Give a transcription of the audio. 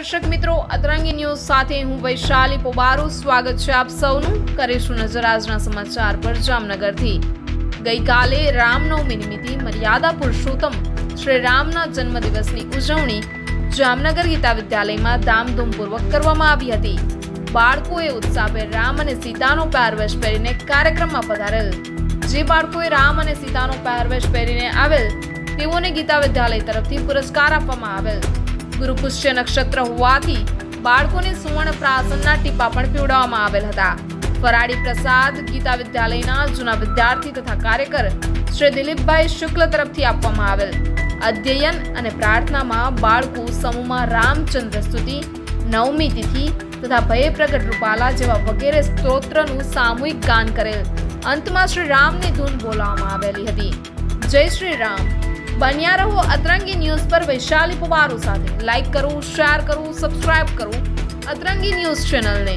દર્શક મિત્રો, અતરંગી ન્યૂઝ સાથે હું વૈશાલી પોબારો સ્વાગત છે આપ સૌનું। કરીશું નજર આજના સમાચાર પર જામનગરથી। ગઈકાલે રામનવમી નિમિત્તે મર્યાદા પુરુષોત્તમ શ્રી રામના જન્મદિવસની ઉજવણી જામનગર ગીતા વિદ્યાલયમાં ધામધૂમપૂર્વક કરવામાં આવી હતી। બાળકોએ ઉત્સાહભેર રામ અને સીતાનો પહેરવેશ પહેરીને કાર્યક્રમમાં પધારેલ। જે બાળકોએ રામ અને સીતાનો પહેરવેશ પહેરીને આવેલ તેઓને ગીતા વિદ્યાલય તરફથી પુરસ્કાર આપવામાં આવેલ। ગુરુ પુષ્ય નક્ષત્ર હોવાથી બાળકોને સુવર્ણ પ્રાસનના ટીપા પણ પીવડાવવામાં આવેલ હતા। ફરાળી પ્રસાદ ગીતા વિદ્યાલયના જૂના વિદ્યાર્થી તથા કાર્યકર શ્રી દિલીપભાઈ શુક્લ તરફથી આપવામાં આવેલ। અધ્યયન અને પ્રાર્થનામાં બાળકો સમૂહમાં રામચંદ્ર સ્તુતિ, નવમી તિથિ તથા ભય પ્રગટ રૂપાલા જેવા વગેરે સ્તોત્રનું સામૂહિક ગાન કરેલ। અંતમાં શ્રી રામની ધૂન બોલાવવામાં આવેલી હતી। જય શ્રી રામ। બન્યા રહો અતરંગી ન્યૂઝ પર વૈશાલી પોબારો સાથે। લાઈક કરો, શેર કરો, સબસ્ક્રાઇબ કરો અતરંગી ન્યૂઝ ચેનલને।